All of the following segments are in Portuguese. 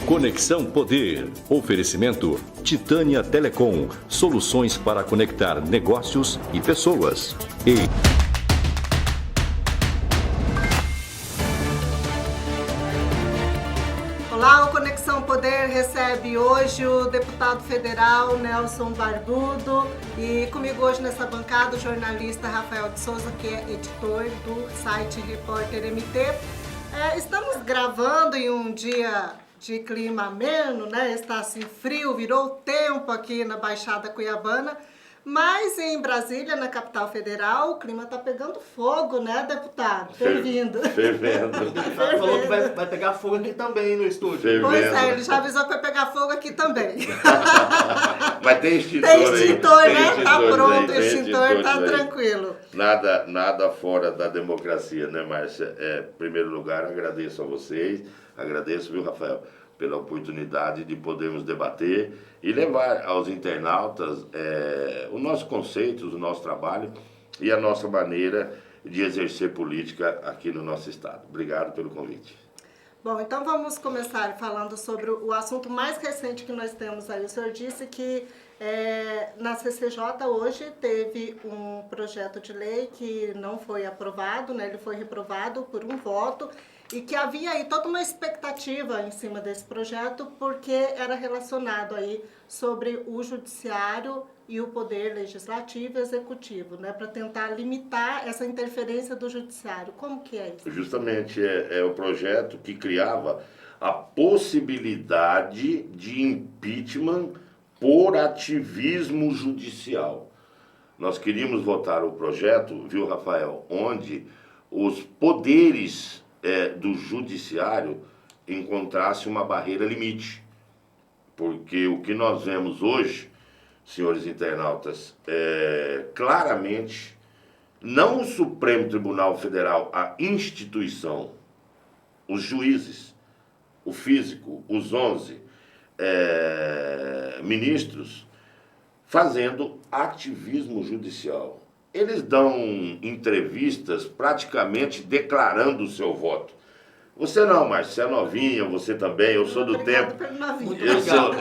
Conexão Poder. Oferecimento Titânia Telecom. Soluções para conectar negócios e pessoas. Olá, o Conexão Poder recebe hoje o deputado federal Nelson Barbudo e comigo hoje nessa bancada o jornalista Rafael de Souza, que é editor do site Repórter MT. Estamos gravando em um dia de clima ameno, né? Está assim frio, virou tempo aqui na Baixada Cuiabana, mas em Brasília, na capital federal, o clima está pegando fogo, né, deputado? Fervendo. Fervendo. O deputado falou que vai pegar fogo aqui também no estúdio. Fervendo. Pois é, ele já avisou que vai pegar fogo aqui também. Mas tem extintor aí. Tem extintor, aí. Né? Tá pronto, o extintor tá tranquilo. Nada fora da democracia, né, Márcia? Em primeiro lugar, agradeço a vocês, agradeço, viu, Rafael, pela oportunidade de podermos debater e levar aos internautas o nosso conceito, o nosso trabalho e a nossa maneira de exercer política aqui no nosso estado. Obrigado pelo convite. Bom, então vamos começar falando sobre o assunto mais recente que nós temos aí. O senhor disse que na CCJ hoje teve um projeto de lei que não foi aprovado, né? Ele foi reprovado por um voto e que havia aí toda uma expectativa em cima desse projeto porque era relacionado aí sobre o judiciário e o poder legislativo e executivo, né? Para tentar limitar essa interferência do judiciário. Como que é isso? Justamente é o projeto que criava a possibilidade de impeachment por ativismo judicial. Nós queríamos votar o projeto, viu, Rafael, onde os poderes do judiciário encontrassem uma barreira limite. Porque o que nós vemos hoje, senhores internautas, claramente, não o Supremo Tribunal Federal, a instituição, os juízes, o físico, os 11 ministros, fazendo ativismo judicial. Eles dão entrevistas praticamente declarando o seu voto. Você não, Márcio, você é novinha, você também, eu sou do tempo.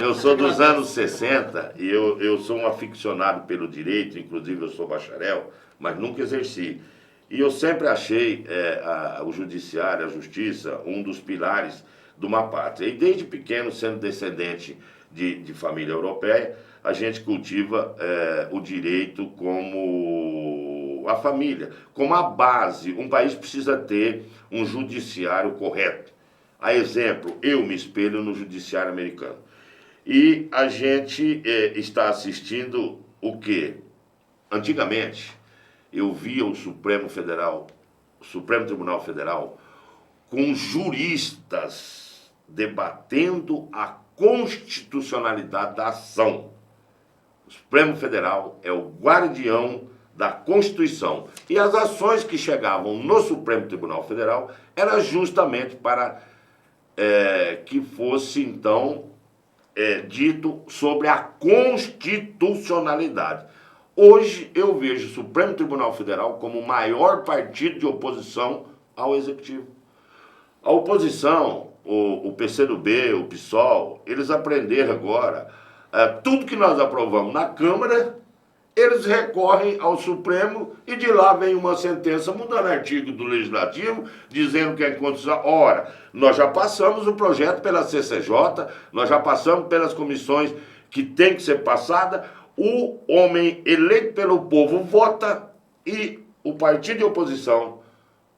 Eu sou dos anos 60 e eu sou um aficionado pelo direito, inclusive eu sou bacharel, mas nunca exerci. E eu sempre achei o judiciário, a justiça, um dos pilares de uma pátria. E desde pequeno, sendo descendente de família europeia, a gente cultiva o direito como a família, como a base. Um país precisa ter um judiciário correto. A exemplo, eu me espelho no judiciário americano. E a gente está assistindo o quê? Antigamente, eu via o Supremo Tribunal Federal, com juristas debatendo a constitucionalidade da ação. O Supremo Federal é o guardião da Constituição. E as ações que chegavam no Supremo Tribunal Federal era justamente para que fosse, então, dito sobre a constitucionalidade. Hoje eu vejo o Supremo Tribunal Federal como o maior partido de oposição ao Executivo. A oposição, o PCdoB, o PSOL, eles aprenderam agora, tudo que nós aprovamos na Câmara, eles recorrem ao Supremo e de lá vem uma sentença mudando artigo do Legislativo, dizendo que é inconstitucional. Ora, nós já passamos o projeto pela CCJ, nós já passamos pelas comissões que tem que ser passada, o homem eleito pelo povo vota e o partido de oposição,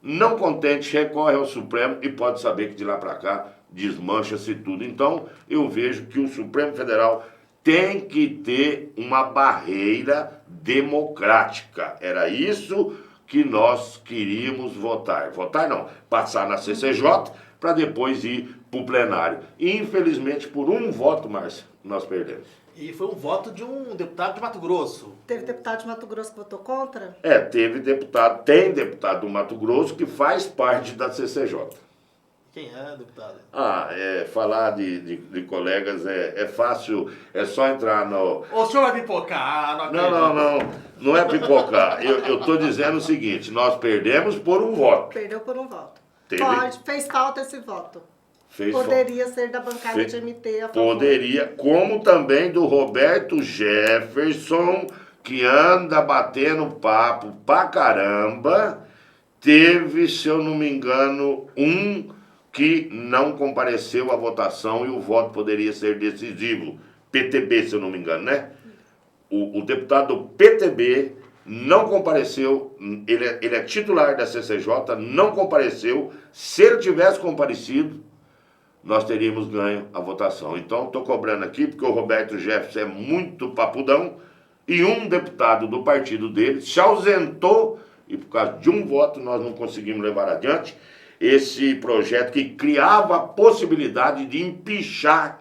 não contente, recorre ao Supremo e pode saber que de lá para cá desmancha-se tudo. Então, eu vejo que o Supremo Federal tem que ter uma barreira democrática. Era isso que nós queríamos votar. Votar não, passar na CCJ para depois ir para o plenário. E, infelizmente, por um voto, Márcia, nós perdemos. E foi um voto de um deputado de Mato Grosso. Teve deputado de Mato Grosso que votou contra? Tem deputado do Mato Grosso que faz parte da CCJ. Quem é, deputado? Falar de colegas é fácil, é só entrar no... O senhor vai pipocar, não. Não é pipocar. Eu estou dizendo o seguinte, nós perdemos por um voto. Perdeu por um voto. Teve... Fez falta esse voto. Poderia ser da bancada de MT a favor. Poderia, como também do Roberto Jefferson, que anda batendo papo pra caramba. Teve, se eu não me engano, um que não compareceu à votação e o voto poderia ser decisivo. PTB, se eu não me engano, né? O deputado do PTB não compareceu, ele é titular da CCJ, não compareceu. Se ele tivesse comparecido, nós teríamos ganho a votação. Então, estou cobrando aqui, porque o Roberto Jefferson é muito papudão, e um deputado do partido dele se ausentou, e por causa de um voto nós não conseguimos levar adiante esse projeto que criava a possibilidade de empichar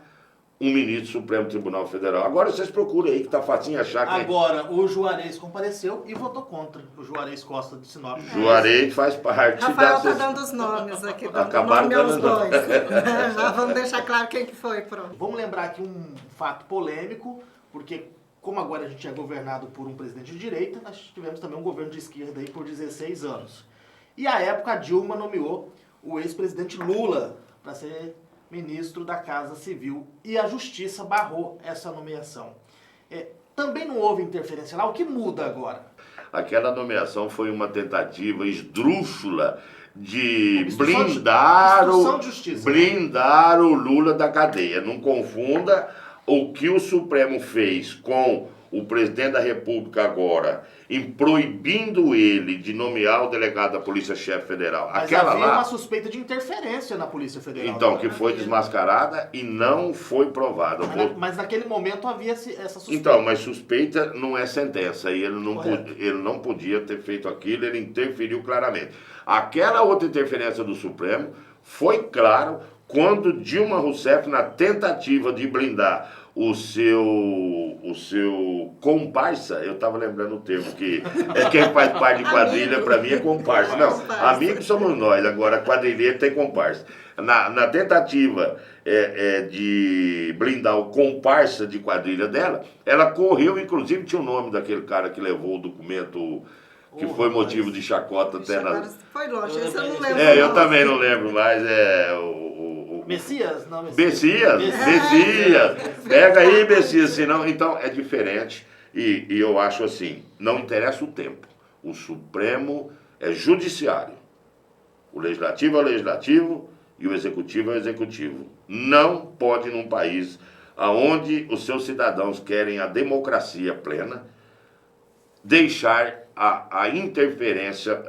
um ministro do Supremo Tribunal Federal. Agora vocês procuram aí, que tá facinho achar que... Agora, o Juarez compareceu e votou contra. O Juarez Costa de Sinop. Juarez faz parte Rafael da... tá dando os nomes aqui, dando Acabaram nome aos dando- dois. Já vamos deixar claro quem que foi, pronto. Vamos lembrar aqui um fato polêmico, porque como agora a gente é governado por um presidente de direita, nós tivemos também um governo de esquerda aí por 16 anos. E à época a Dilma nomeou o ex-presidente Lula para ser ministro da Casa Civil e a Justiça barrou essa nomeação. Também não houve interferência lá, o que muda agora? Aquela nomeação foi uma tentativa esdrúxula de Obstrução de- blindar obstrução de justiça. blindar o Lula da cadeia. Não confunda o que o Supremo fez com o presidente da República agora, em proibindo ele de nomear o delegado da Polícia-Chefe Federal. Mas Aquela havia lá, uma suspeita de interferência na Polícia Federal. então, né? que foi desmascarada e não foi provada. Mas naquele momento havia essa suspeita. Então, mas suspeita não é sentença, e Correto. ele não podia ter feito aquilo, ele interferiu claramente. Aquela outra interferência do Supremo foi claro quando Dilma Rousseff, na tentativa de blindar o seu comparsa, eu estava lembrando o termo, que é quem faz parte de quadrilha, para mim é comparsa. Não, amigos somos nós, agora quadrilheiro tem comparsa. Na tentativa de blindar o comparsa de quadrilha dela, ela correu, inclusive tinha o nome daquele cara que levou o documento que foi motivo de chacota até Agora na... foi longe, esse eu não lembro. Eu não. também não lembro mais, Messias? Não, Messias. Pega aí, Messias, senão... Então, é diferente. E eu acho assim, não interessa o tempo. O Supremo é judiciário. O Legislativo é o Legislativo e o Executivo é o Executivo. Não pode, num país onde os seus cidadãos querem a democracia plena, deixar a interferência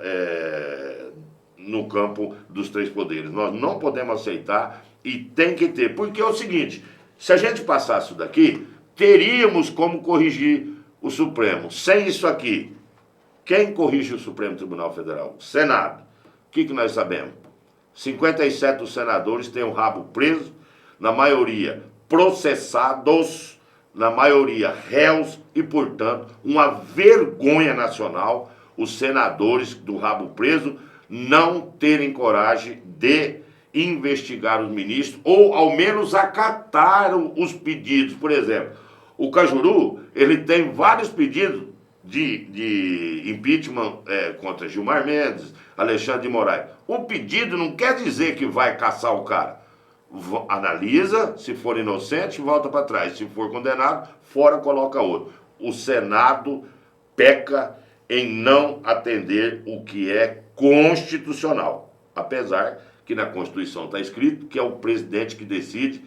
no campo dos três poderes. Nós não podemos aceitar e tem que ter. Porque é o seguinte, se a gente passasse isso daqui, teríamos como corrigir o Supremo. Sem isso aqui, quem corrige o Supremo Tribunal Federal? O Senado. O que nós sabemos? 57 dos senadores têm o rabo preso, na maioria processados, na maioria réus e, portanto, uma vergonha nacional os senadores do rabo preso não terem coragem de investigar os ministros ou, ao menos, acatar os pedidos. Por exemplo, o Cajuru, ele tem vários pedidos de impeachment contra Gilmar Mendes, Alexandre de Moraes. O pedido não quer dizer que vai caçar o cara. Analisa, se for inocente, volta para trás. Se for condenado, fora, coloca outro. O Senado peca em não atender o que é constitucional. Apesar que na Constituição está escrito que é o presidente que decide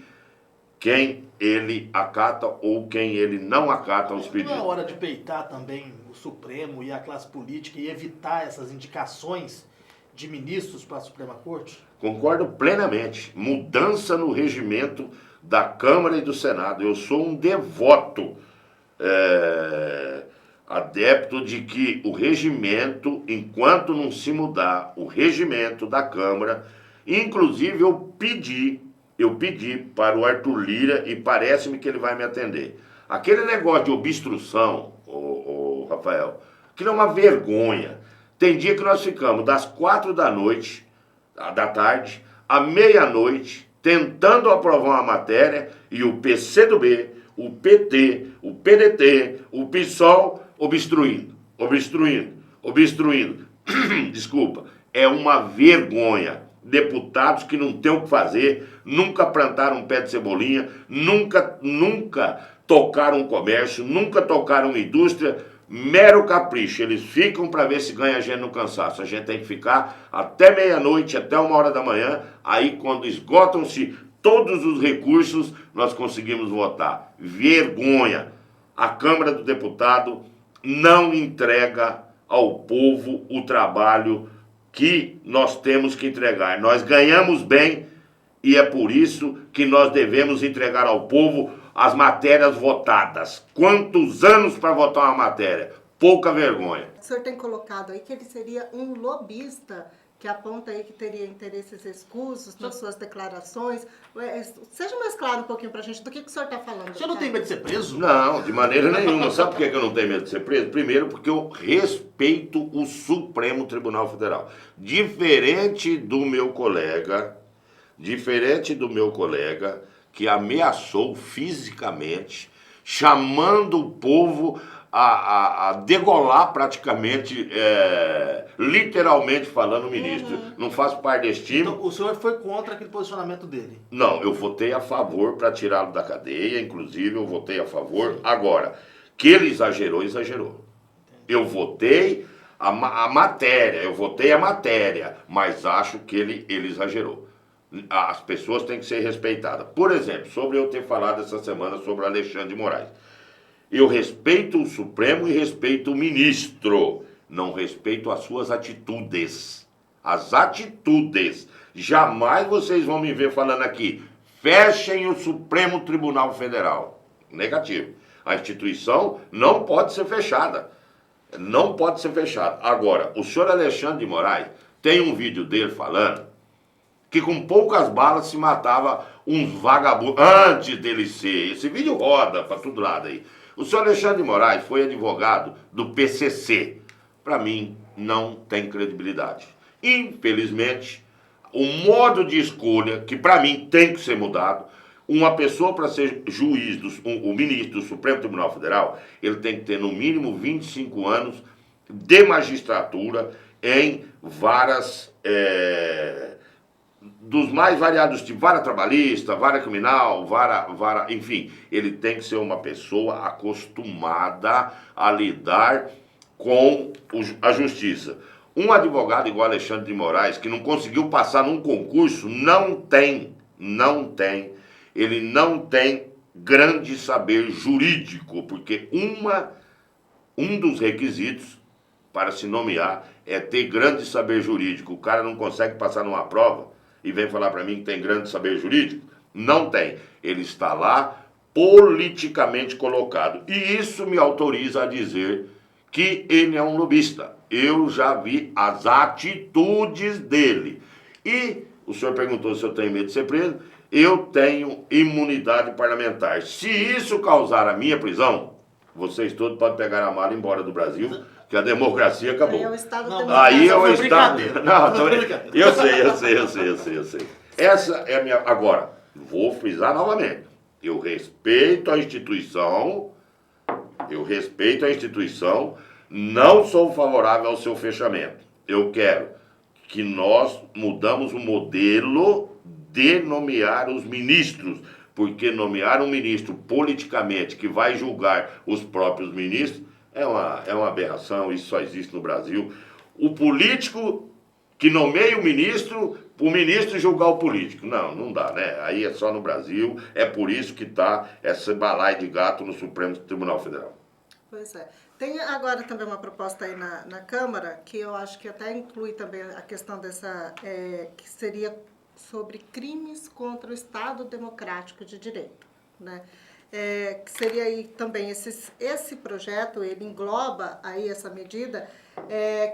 quem ele acata ou quem ele não acata os pedidos. Não é hora de peitar também o Supremo e a classe política e evitar essas indicações de ministros para a Suprema Corte? Concordo plenamente. Mudança no regimento da Câmara e do Senado. Eu sou um devoto adepto de que o regimento, enquanto não se mudar o regimento da Câmara, inclusive eu pedi para o Arthur Lira, e parece-me que ele vai me atender. Aquele negócio de obstrução, Rafael, que não é uma vergonha. Tem dia que nós ficamos das 4 da tarde, à meia-noite, tentando aprovar uma matéria, e o PCdoB, o PT, o PDT, o PSOL, obstruindo. Desculpa, é uma vergonha. deputados que não têm o que fazer, nunca plantaram um pé de cebolinha, nunca tocaram um comércio, nunca tocaram uma indústria, mero capricho. Eles ficam para ver se ganha gente no cansaço. A gente tem que ficar até meia-noite, até 1h da manhã, aí quando esgotam-se todos os recursos, nós conseguimos votar. Vergonha! A Câmara do Deputado não entrega ao povo o trabalho que nós temos que entregar. Nós ganhamos bem e é por isso que nós devemos entregar ao povo as matérias votadas. Quantos anos para votar uma matéria? Pouca vergonha. O senhor tem colocado aí que ele seria um lobista, que aponta aí que teria interesses escusos nas suas declarações. Seja mais claro um pouquinho pra gente do que o senhor está falando. O senhor não tem medo de ser preso? Não, de maneira nenhuma. Sabe por que eu não tenho medo de ser preso? Primeiro, porque eu respeito o Supremo Tribunal Federal. Diferente do meu colega que ameaçou fisicamente, chamando o povo a degolar praticamente, literalmente falando, o ministro. Não faço parte desse time. Então, o senhor foi contra aquele posicionamento dele? Não, eu votei a favor para tirá-lo da cadeia, inclusive eu votei a favor. Agora, que ele exagerou, exagerou. Eu votei a matéria, mas acho que ele exagerou. As pessoas têm que ser respeitadas. Por exemplo, sobre eu ter falado essa semana sobre Alexandre de Moraes. Eu respeito o Supremo e respeito o ministro. Não respeito as suas atitudes. As atitudes. Jamais vocês vão me ver falando aqui, fechem o Supremo Tribunal Federal. Negativo. A instituição não pode ser fechada. Não pode ser fechada. Agora, o senhor Alexandre de Moraes tem um vídeo dele falando que com poucas balas se matava uns vagabundos, antes dele ser. Esse vídeo roda para todo lado aí. O senhor Alexandre de Moraes foi advogado do PCC. Para mim, não tem credibilidade. Infelizmente, o modo de escolha, que para mim tem que ser mudado, uma pessoa para ser juiz, o ministro do Supremo Tribunal Federal, ele tem que ter no mínimo 25 anos de magistratura em varas, dos mais variados tipos, vara trabalhista, vara criminal, vara, enfim, ele tem que ser uma pessoa acostumada a lidar com a justiça. Um advogado igual Alexandre de Moraes, que não conseguiu passar num concurso, ele não tem grande saber jurídico, porque um dos requisitos para se nomear é ter grande saber jurídico. O cara não consegue passar numa prova e vem falar para mim que tem grande saber jurídico? Não tem. Ele está lá politicamente colocado. E isso me autoriza a dizer que ele é um lobista. Eu já vi as atitudes dele. E o senhor perguntou se eu tenho medo de ser preso. Eu tenho imunidade parlamentar. Se isso causar a minha prisão, vocês todos podem pegar a mala e ir embora do Brasil, que a democracia acabou. Aí é o Estado Aí é o Estado. Não, Eu sei. Essa é a minha. Agora, vou frisar novamente. Eu respeito a instituição, não sou favorável ao seu fechamento. Eu quero que nós mudamos o modelo de nomear os ministros, porque nomear um ministro politicamente que vai julgar os próprios ministros é uma aberração, isso só existe no Brasil. O político que nomeia o ministro julgar o político. Não dá, né? Aí é só no Brasil, é por isso que está essa balaia de gato no Supremo Tribunal Federal. Pois é. Tem agora também uma proposta aí na Câmara, que eu acho que até inclui também a questão dessa, que seria sobre crimes contra o Estado Democrático de Direito, né? Que seria aí também esse projeto, ele engloba aí essa medida,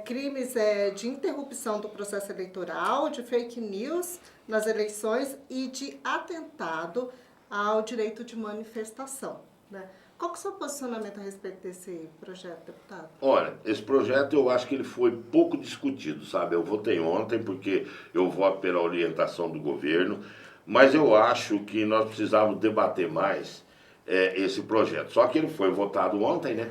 crimes de interrupção do processo eleitoral, de fake news nas eleições e de atentado ao direito de manifestação, né? Qual que é o seu posicionamento a respeito desse projeto, deputado? Olha, esse projeto eu acho que ele foi pouco discutido, sabe? Eu votei ontem porque eu voto pela orientação do governo, mas eu acho que nós precisávamos debater mais esse projeto. Só que ele foi votado ontem, né?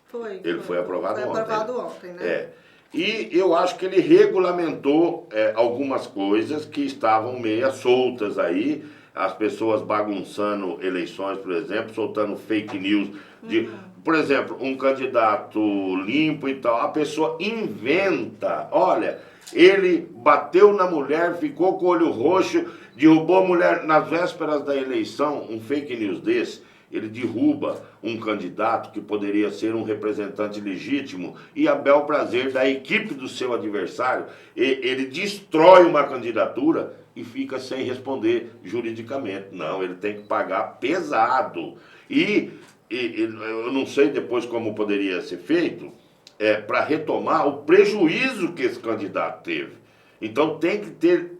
Foi. Ele foi aprovado ontem. Foi aprovado ontem, né? E eu acho que ele regulamentou algumas coisas que estavam meia soltas aí, as pessoas bagunçando eleições, por exemplo, soltando fake news de, por exemplo, um candidato limpo e tal, a pessoa inventa, olha, ele bateu na mulher, ficou com o olho roxo, derrubou a mulher nas vésperas da eleição, um fake news desse, ele derruba um candidato que poderia ser um representante legítimo e a bel prazer da equipe do seu adversário, ele destrói uma candidatura e fica sem responder juridicamente. Não, ele tem que pagar pesado. E eu não sei depois como poderia ser feito, para retomar o prejuízo que esse candidato teve. Então tem que ter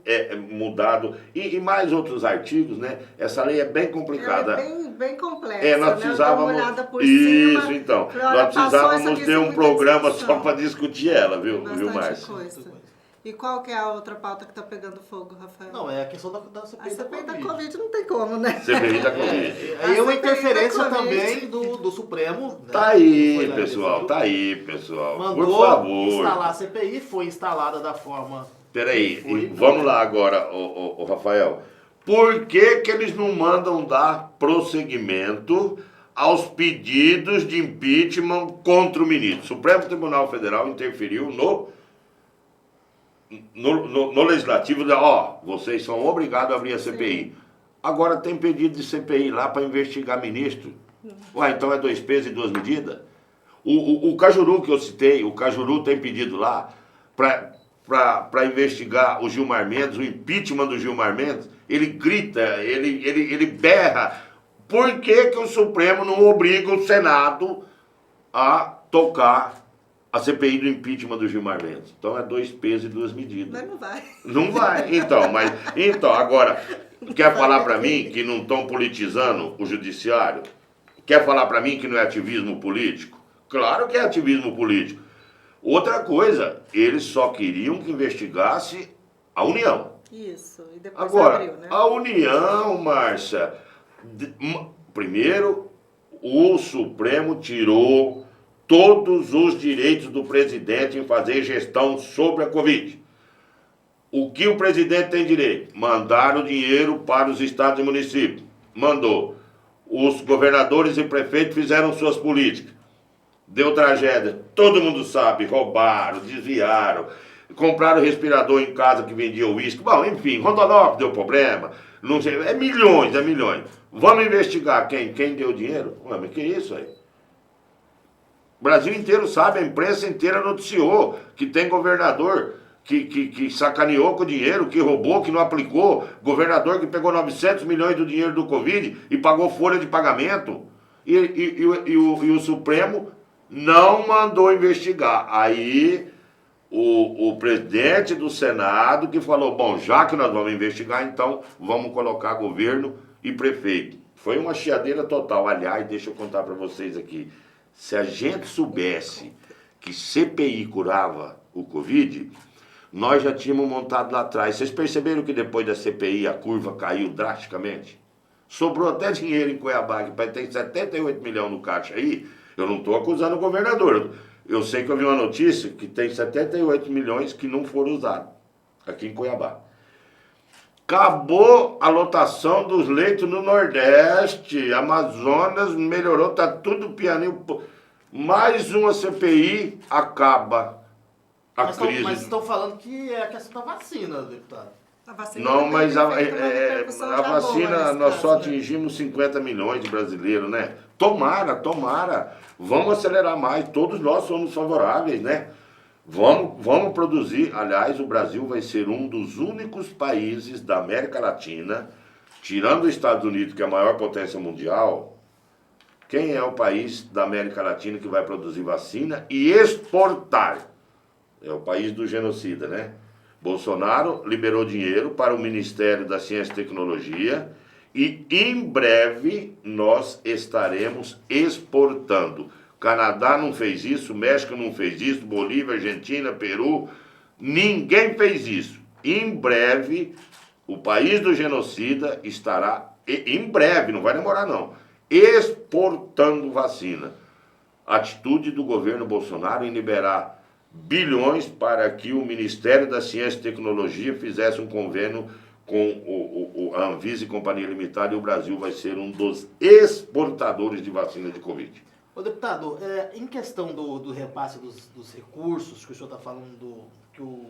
mudado, e mais outros artigos, né? Essa lei é bem complicada. É bem complexa, nós precisávamos, né? Dar uma olhada por isso, cima, então, olha, nós precisávamos ter um programa discussão. só para discutir ela, viu Bastante Márcio? coisa. E qual que é a outra pauta que está pegando fogo, Rafael? Não, é a questão da A CPI CPI da da Covid. Covid não tem como, né? CPI da Covid. Aí é uma A CPI da interferência Covid. também do Supremo. Né, Tá que aí, foi lá pessoal, decidiu, tá aí, pessoal. mandou Por favor. instalar a CPI, foi instalada da forma... Peraí, Foi, vamos então. lá agora, ô Rafael. Por que que eles não mandam dar prosseguimento aos pedidos de impeachment contra o ministro? O Supremo Tribunal Federal interferiu no legislativo, vocês são obrigados a abrir a CPI. Agora tem pedido de CPI lá para investigar ministro. Ué, então é 2 pesos e 2 medidas? O Cajuru que eu citei, o Cajuru tem pedido lá para investigar o Gilmar Mendes, o impeachment do Gilmar Mendes. Ele grita, ele berra. Por que que o Supremo não obriga o Senado a tocar a CPI do impeachment do Gilmar Mendes? Então é 2 pesos e 2 medidas. Mas não vai. Não vai, então, agora, quer falar para mim que não estão politizando o judiciário? Quer falar para mim que não é ativismo político? Claro que é ativismo político. Outra coisa, eles só queriam que investigasse a União. Isso, e depois Agora, abriu, né? a União, Márcia, primeiro, o Supremo tirou todos os direitos do presidente em fazer gestão sobre a Covid. O que o presidente tem direito? Mandar o dinheiro para os estados e municípios. Mandou. Os governadores e prefeitos fizeram suas políticas. Deu tragédia. Todo mundo sabe. Roubaram, desviaram. Compraram respirador em casa que vendia uísque. Bom, enfim, Rondonópolis deu problema. Não sei, é milhões. Vamos investigar quem deu dinheiro? Ué, mas que isso aí? O Brasil inteiro sabe, a imprensa inteira noticiou que tem governador que sacaneou com o dinheiro, que roubou, que não aplicou, governador que pegou 900 milhões do dinheiro do Covid e pagou folha de pagamento. E o Supremo não mandou investigar. Aí o presidente do Senado que falou, bom, já que nós vamos investigar, então vamos colocar governo e prefeito. Foi uma chiadeira total. Aliás, deixa eu contar para vocês aqui. Se a gente soubesse que CPI curava o Covid, nós já tínhamos montado lá atrás. Vocês perceberam que depois da CPI a curva caiu drasticamente? Sobrou até dinheiro em Cuiabá, que tem 78 milhões no caixa aí. Eu não estou acusando o governador. Eu sei que eu vi uma notícia que tem 78 milhões que não foram usados aqui em Cuiabá. Acabou a lotação dos leitos no Nordeste. Amazonas melhorou, tá tudo pianinho. Mais uma CPI acaba a crise. Mas estão falando que é a questão da vacina, deputado. A vacina Não, mas a repercussão já vacina, boa nesse nós caso, só né? atingimos 50 milhões de brasileiros, né? Tomara. Vamos acelerar mais. Todos nós somos favoráveis, né? Vamos produzir. Aliás, o Brasil vai ser um dos únicos países da América Latina, tirando os Estados Unidos, que é a maior potência mundial. Quem é o país da América Latina que vai produzir vacina e exportar? É o país do genocida, né? Bolsonaro liberou dinheiro para o Ministério da Ciência e Tecnologia e em breve nós estaremos exportando. Canadá não fez isso, México não fez isso, Bolívia, Argentina, Peru, ninguém fez isso. Em breve, o país do genocida estará, em breve, não vai demorar não, exportando vacina. Atitude do governo Bolsonaro em liberar bilhões para que o Ministério da Ciência e Tecnologia fizesse um convênio com a Anvisa e Companhia Limitada, e o Brasil vai ser um dos exportadores de vacina de Covid. Ô, deputado, em questão do repasse dos recursos que o senhor está falando que o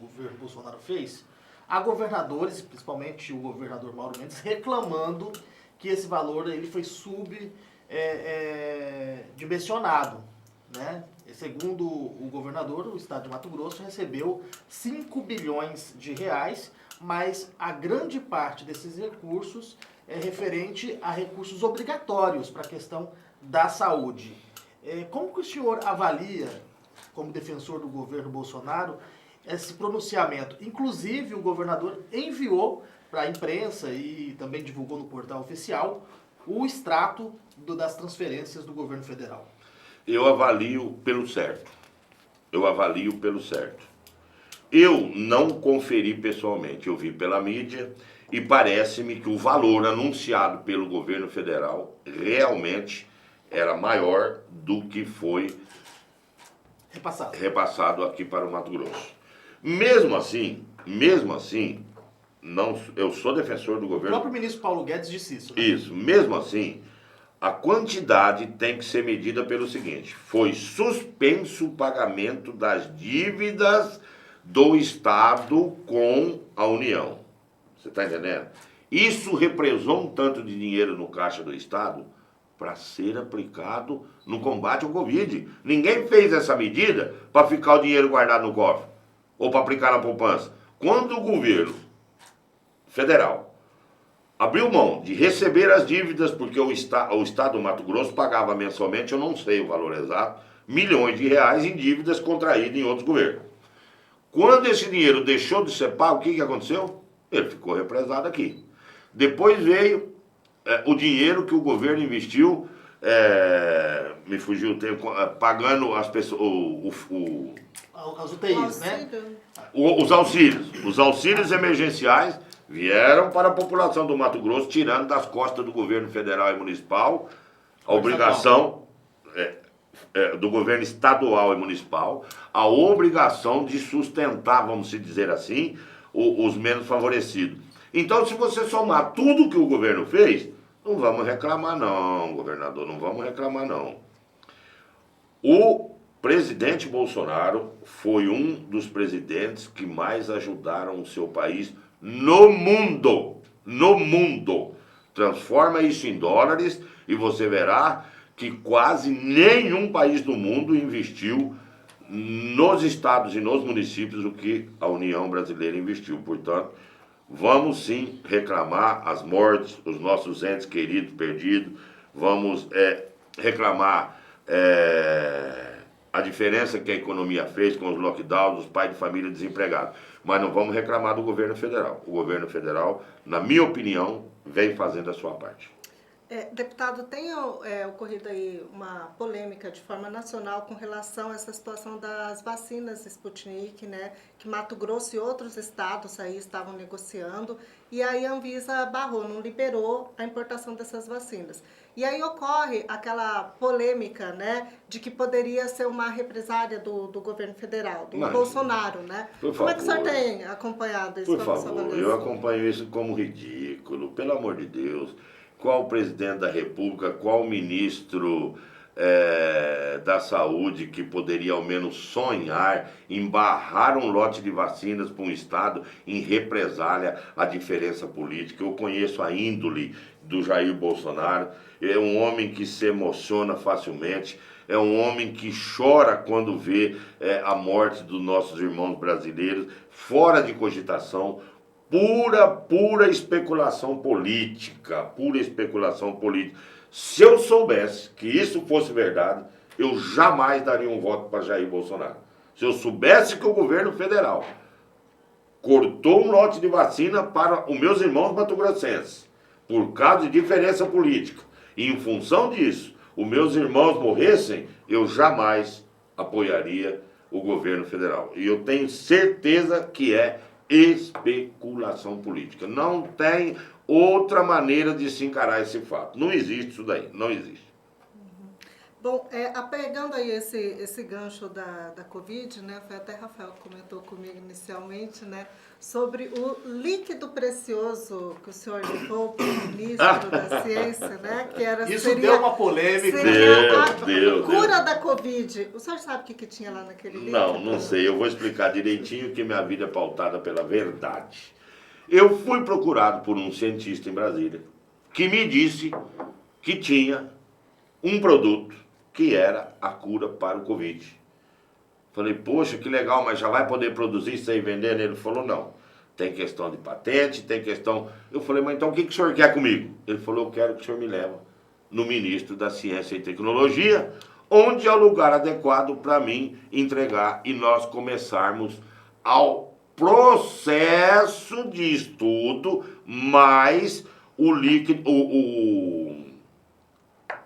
governo Bolsonaro fez, há governadores, principalmente o governador Mauro Mendes, reclamando que esse valor ele foi subdimensionado, né? Segundo o governador, o estado de Mato Grosso recebeu 5 bilhões de reais, mas a grande parte desses recursos é referente a recursos obrigatórios para a questão da saúde. Como que o senhor avalia, como defensor do governo Bolsonaro, esse pronunciamento? Inclusive, o governador enviou para a imprensa e também divulgou no portal oficial o extrato das transferências do governo federal. Eu avalio pelo certo. Eu não conferi pessoalmente, eu vi pela mídia e parece-me que o valor anunciado pelo governo federal realmente era maior do que foi repassado aqui para o Mato Grosso. Mesmo assim, não, eu sou defensor do governo. O próprio ministro Paulo Guedes disse isso, né? Isso, mesmo assim, a quantidade tem que ser medida pelo seguinte: foi suspenso o pagamento das dívidas do Estado com a União. Você está entendendo? Isso represou um tanto de dinheiro no caixa do Estado para ser aplicado no combate ao Covid. Ninguém fez essa medida para ficar o dinheiro guardado no cofre ou para aplicar na poupança. Quando o governo federal abriu mão de receber as dívidas, porque o Estado do Mato Grosso pagava mensalmente, eu não sei o valor exato, milhões de reais em dívidas contraídas em outros governos. Quando esse dinheiro deixou de ser pago, o que aconteceu? Ele ficou represado aqui. Depois veio o dinheiro que o governo investiu, me fugiu o tempo, pagando as pessoas, As UTIs, né? Os auxílios emergenciais vieram para a população do Mato Grosso, tirando das costas do governo federal e municipal a obrigação do governo estadual e municipal, a obrigação de sustentar, vamos dizer assim, os menos favorecidos. Então, se você somar tudo que o governo fez, não vamos reclamar não, governador, não vamos reclamar não. O presidente Bolsonaro foi um dos presidentes que mais ajudaram o seu país no mundo. Transforma isso em dólares e você verá que quase nenhum país do mundo investiu nos estados e nos municípios o que a União Brasileira investiu. Portanto, vamos sim reclamar as mortes, os nossos entes queridos perdidos, vamos reclamar a diferença que a economia fez com os lockdowns, os pais de família desempregados. Mas não vamos reclamar do governo federal. O governo federal, na minha opinião, vem fazendo a sua parte. Deputado, tem ocorrido aí uma polêmica de forma nacional com relação a essa situação das vacinas Sputnik, né? Que Mato Grosso e outros estados aí estavam negociando, e aí a Anvisa barrou, não liberou a importação dessas vacinas. E aí ocorre aquela polêmica, né, de que poderia ser uma represária do governo federal, do Bolsonaro, né? Como é que o senhor tem acompanhado isso? Por favor, eu acompanho isso como ridículo, pelo amor de Deus. Qual presidente da República, qual ministro da Saúde que poderia ao menos sonhar em barrar um lote de vacinas para um Estado em represália à diferença política? Eu conheço a índole do Jair Bolsonaro, é um homem que se emociona facilmente, é um homem que chora quando vê a morte dos nossos irmãos brasileiros, fora de cogitação, pura especulação política, Se eu soubesse que isso fosse verdade, eu jamais daria um voto para Jair Bolsonaro. Se eu soubesse que o governo federal cortou um lote de vacina para os meus irmãos mato-grossenses, por causa de diferença política, e em função disso, os meus irmãos morressem, eu jamais apoiaria o governo federal. E eu tenho certeza que é especulação política. Não tem outra maneira de se encarar esse fato. Não existe isso daí, não existe. Bom, apegando aí esse gancho da Covid, né, foi até Rafael que comentou comigo inicialmente, né, sobre o líquido precioso que o senhor levou para o ministro da Ciência, né, que Isso deu uma polêmica. Seria a Deus. cura da Covid. O senhor sabe o que tinha lá naquele líquido? Não sei. Eu vou explicar direitinho que minha vida é pautada pela verdade. Eu fui procurado por um cientista em Brasília que me disse que tinha um produto que era a cura para o Covid. Falei, poxa, que legal, mas já vai poder produzir sem vender? Ele falou, não. Tem questão de patente, tem questão... Eu falei, mas então o que o senhor quer comigo? Ele falou, eu quero que o senhor me leve no ministro da Ciência e Tecnologia, onde é o lugar adequado para mim entregar e nós começarmos ao processo de estudo, mais o líquido,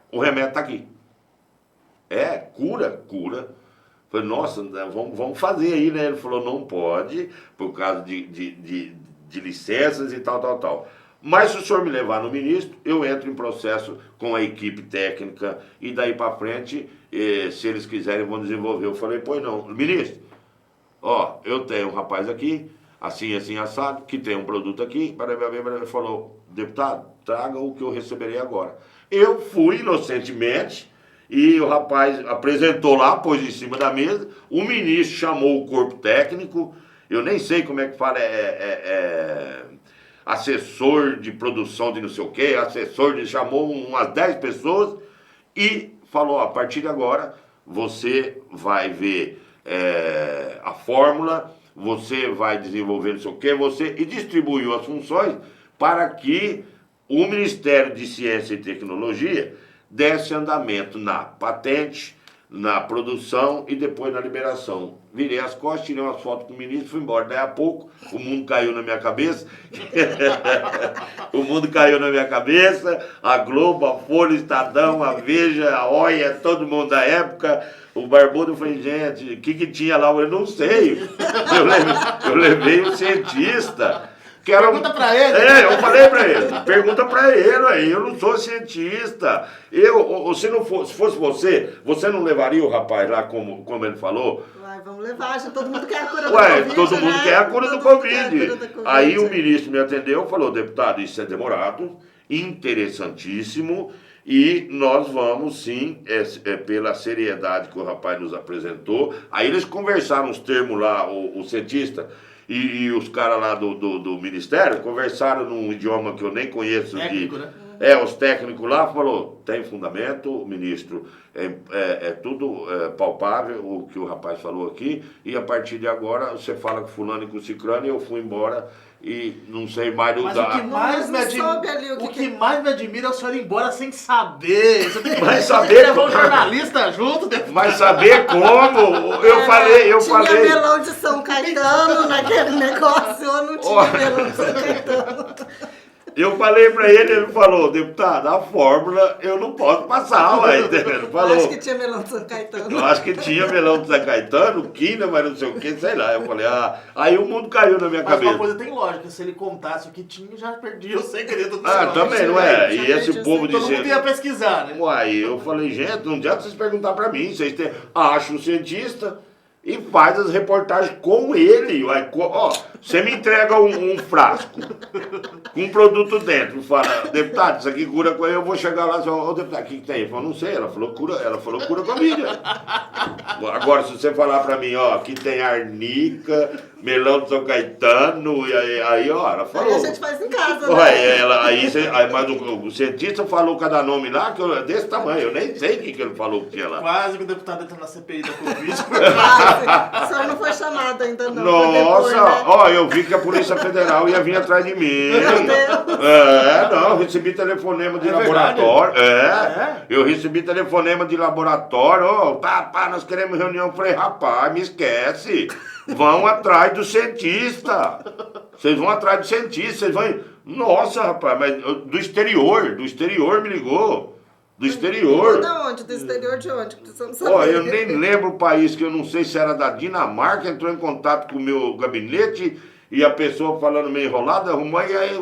o remédio está aqui. Cura. Falei, nossa, vamos fazer aí, né? Ele falou, não pode, por causa de licenças e tal. Mas se o senhor me levar no ministro, eu entro em processo com a equipe técnica e daí para frente, se eles quiserem, vão desenvolver. Eu falei, pois não, ministro, eu tenho um rapaz aqui, assim, assado, que tem um produto aqui. Ele falou, deputado, traga o que eu receberei agora. Eu fui inocentemente... E o rapaz apresentou lá, pôs em cima da mesa, o ministro chamou o corpo técnico, eu nem sei como é que fala, assessor de produção de não sei o quê, chamou umas 10 pessoas e falou, a partir de agora, você vai ver a fórmula, você vai desenvolver não sei o quê, e distribuiu as funções para que o Ministério de Ciência e Tecnologia desse andamento na patente, na produção e depois na liberação. Virei as costas, tirei umas fotos com o ministro e fui embora. Daí a pouco, o mundo caiu na minha cabeça. A Globo, a Folha, o Estadão, a Veja, a Olha, todo mundo da época. O Barbudo, eu falei, gente, o que tinha lá? Eu não sei. Eu levei um cientista. Pergunta pra ele. Eu falei pra ele, pergunta pra ele aí, eu não sou cientista. Se fosse você não levaria o rapaz lá como ele falou? Uai, vamos levar, já todo mundo quer a cura do Covid. Todo mundo quer a cura do Covid. Aí o ministro me atendeu e falou, deputado, isso é demorado, interessantíssimo, e nós vamos sim, pela seriedade que o rapaz nos apresentou. Aí eles conversaram os termos lá, o cientista, e os caras lá do ministério conversaram num idioma que eu nem conheço. Técnico, né? Os técnicos lá falou, tem fundamento, ministro, tudo palpável o que o rapaz falou aqui, e a partir de agora você fala com fulano e com ciclano, e eu fui embora e não sei mais do Mas dar. o que mais me admira é o senhor ir embora sem saber. Mas saber levar um jornalista junto. Mas saber como? Eu falei. Tinha melão de São Caetano naquele negócio, ou não tinha melão de São Caetano? Eu falei pra ele falou, deputado, a fórmula eu não posso passar, ué, entendeu? Falou. Acho que tinha melão de São Caetano. Eu acho que tinha melão de São Caetano, quina, mas não sei o que, sei lá. Eu falei, aí o mundo caiu na minha cabeça. Mas uma coisa tem lógica, se ele contasse o que tinha, já perdia o segredo do negócio. Também, não é? E esse povo todo mundo ia pesquisar, né? Uai, eu falei, gente, não adianta vocês perguntar pra mim, acham um cientista e faz as reportagens com ele. Você me entrega um frasco com um produto dentro, fala, deputado, isso aqui cura com eu vou chegar lá, deputado, o que tem? Ele falou, não sei, ela falou cura Covid. Agora, se você falar pra mim, aqui tem arnica, melão de São Caetano, e aí ela falou. Aí a gente faz em casa, né? Mas o cientista falou cada nome lá, que é desse tamanho, eu nem sei o que ele falou que tinha lá. Quase que o deputado entra na CPI da Covid. O senhor não foi chamado ainda não. Nossa, depois, né? Eu vi que a Polícia Federal ia vir atrás de mim. Eu recebi telefonema de laboratório. Eu recebi telefonema de laboratório. Nós queremos reunião. Eu falei, rapaz, me esquece. Vão atrás do cientista. Vocês vão atrás do cientista. Vocês vão. Nossa, rapaz, mas do exterior me ligou. Do exterior. Da onde? Do exterior de onde? Precisamos saber. Eu nem lembro o país, que eu não sei se era da Dinamarca, entrou em contato com o meu gabinete e a pessoa falando meio enrolada, arrumou, e aí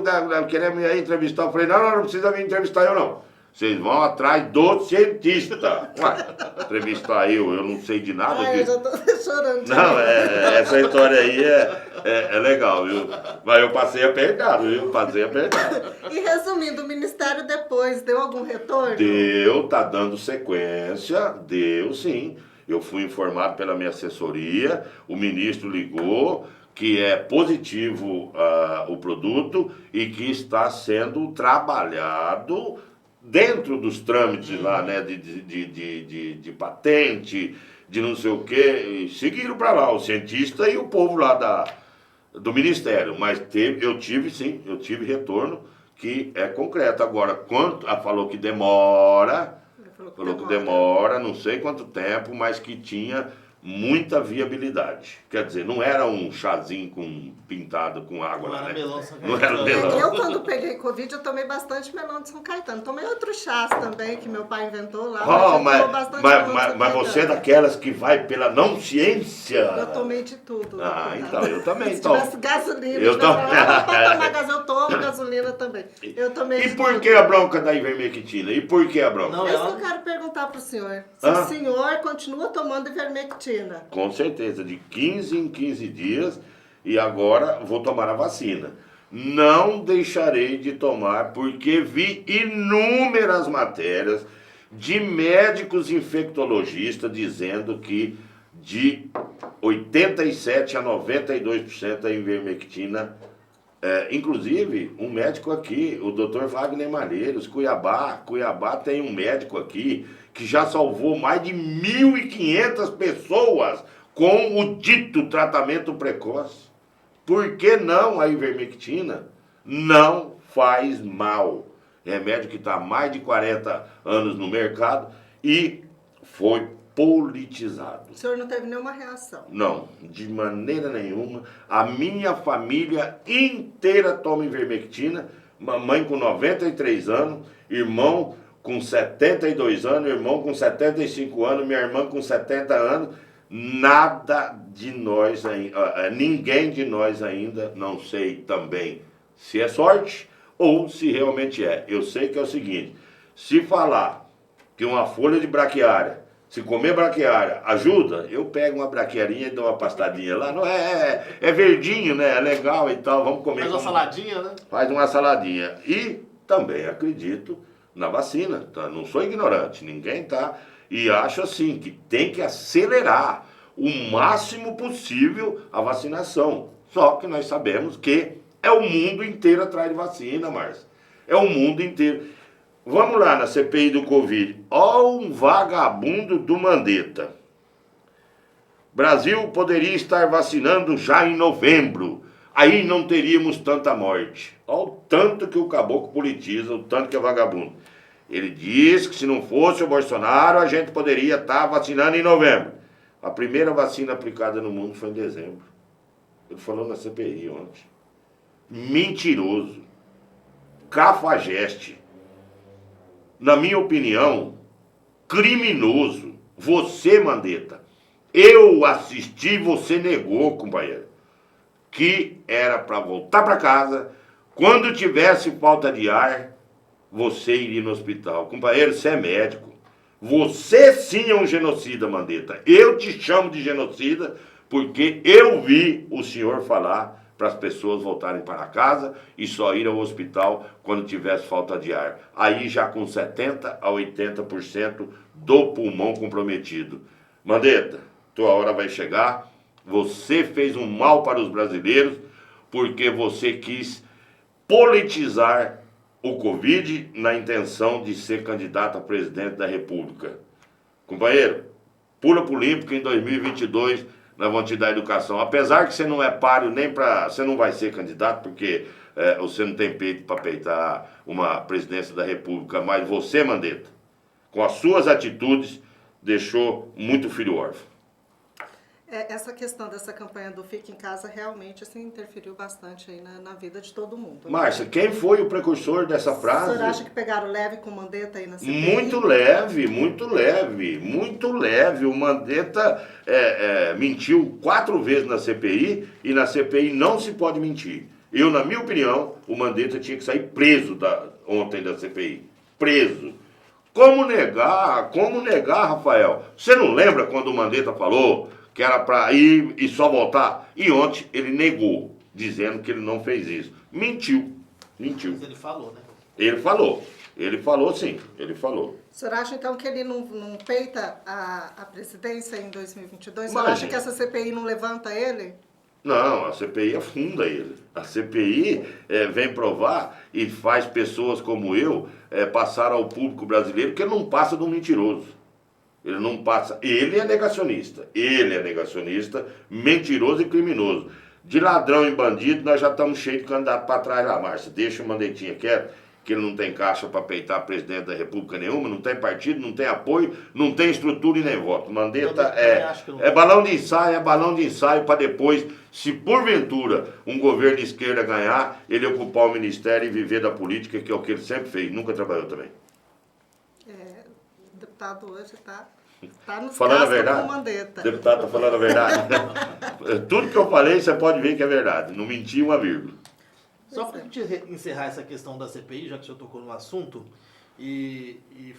queremos ir aí entrevistar. Eu falei, não precisa me entrevistar eu não. Vocês vão atrás do cientista. Ué, entrevistar eu não sei de nada. Eu já tô chorando. Não, essa história aí é legal, viu? Mas eu passei apertado, viu? Passei apertado. E resumindo, o Ministério depois deu algum retorno? Deu, tá dando sequência, deu sim. Eu fui informado pela minha assessoria, o ministro ligou, que é positivo o produto e que está sendo trabalhado dentro dos trâmites lá, né, de patente, de não sei o quê, e seguiram para lá, o cientista e o povo lá do Ministério. Mas eu tive retorno que é concreto. Agora, falou que demora, não sei quanto tempo, mas que tinha muita viabilidade. Quer dizer, não era um chazinho pintado com água lá, né? Não era melão. Eu, quando peguei Covid, eu tomei bastante melão de São Caetano. Tomei outros chás também, que meu pai inventou lá. Mas você é daquelas que vai pela não ciência? Eu tomei de tudo. Então, eu também. Se tivesse gasolina, eu tomo gasolina também. Eu tomei de E por tudo. que a bronca da ivermectina? E por que a bronca? É isso que eu quero perguntar pro senhor. Se o senhor continua tomando ivermectina? Com certeza, de 15 em 15 dias, e agora vou tomar a vacina. Não deixarei de tomar, porque vi inúmeras matérias de médicos infectologistas dizendo que de 87% a 92% a ivermectina, inclusive um médico aqui, o Dr. Wagner Malheiros, Cuiabá tem um médico aqui que já salvou mais de 1.500 pessoas com o dito tratamento precoce. Por que não a ivermectina? Não faz mal. Remédio que está há mais de 40 anos no mercado e foi politizado. O senhor não teve nenhuma reação? Não, de maneira nenhuma. A minha família inteira toma ivermectina. Mamãe com 93 anos, irmão com 72 anos, irmão com 75 anos, minha irmã com 70 anos. Nada de nós, ninguém de nós ainda, não sei também se é sorte ou se realmente é. Eu sei que é o seguinte, se falar que uma folha de braquiária, se comer braquiária ajuda, eu pego uma braquiarinha e dou uma pastadinha lá. Não é verdinho, né? É legal e tal, vamos comer. Faz uma saladinha, né? Faz uma saladinha. E também acredito na vacina, tá? Não sou ignorante, ninguém tá. E acho assim que tem que acelerar o máximo possível a vacinação. Só que nós sabemos que é o mundo inteiro atrás de vacina, Márcia. É o mundo inteiro. Vamos lá na CPI do Covid. Ó um vagabundo do Mandetta. Brasil poderia estar vacinando já em novembro. Aí não teríamos tanta morte. Olha o tanto que o caboclo politiza, o tanto que é vagabundo. Ele diz que se não fosse o Bolsonaro, a gente poderia estar vacinando em novembro. A primeira vacina aplicada no mundo foi em dezembro. Ele falou na CPI ontem. Mentiroso. Cafajeste. Na minha opinião, criminoso. Você, Mandetta. Eu assisti, você negou, companheiro. Que era para voltar para casa, quando tivesse falta de ar, você iria no hospital. Companheiro, você é médico. Você sim é um genocida, Mandetta. Eu te chamo de genocida porque eu vi o senhor falar para as pessoas voltarem para casa e só ir ao hospital quando tivesse falta de ar. Aí já com 70% a 80% do pulmão comprometido. Mandetta, tua hora vai chegar. Você fez um mal para os brasileiros porque você quis politizar o Covid na intenção de ser candidato a presidente da República. Companheiro, pula pro limpo que em 2022 nós vamos te dar educação. Apesar que você não é páreo nem para... Você não vai ser candidato porque você não tem peito para peitar uma presidência da República. Mas você, Mandetta, com as suas atitudes, deixou muito filho órfão. Essa questão dessa campanha do Fique em Casa realmente assim, interferiu bastante aí na vida de todo mundo. Né? Márcia, quem foi o precursor dessa frase? O senhor acha que pegaram leve com o Mandetta aí na CPI? Muito leve, muito leve, muito leve. O Mandetta mentiu 4 vezes na CPI e na CPI não se pode mentir. Eu, na minha opinião, o Mandetta tinha que sair preso ontem da CPI. preso. Como negar, Rafael? Você não lembra quando o Mandetta falou que era para ir e só voltar? E ontem ele negou, dizendo que ele não fez isso. Mentiu. Mas ele falou, né? Ele falou sim, ele falou. O senhor acha, então, que ele não peita a presidência em 2022? O senhor Imagina. acha que essa CPI não levanta ele? Não, a CPI afunda ele. A CPI vem provar e faz pessoas como eu passar ao público brasileiro que ele não passa de um mentiroso. Ele não passa. Ele é negacionista, mentiroso e criminoso. De ladrão e bandido, nós já estamos cheios de candidato para trás lá, Márcia. Deixa o Mandetinha quieto, que ele não tem caixa para peitar presidente da República nenhuma, não tem partido, não tem apoio, não tem estrutura e nem voto. Mandetta é balão de ensaio para depois, se porventura um governo de esquerda ganhar, ele ocupar o ministério e viver da política, que é o que ele sempre fez, nunca trabalhou também. O deputado hoje está nos Falando a cascos verdade, com o Mandetta. o deputado está falando a verdade. Tudo que eu falei, você pode ver que é verdade, não menti uma vírgula. Só para a gente encerrar essa questão da CPI, já que o senhor tocou no assunto, e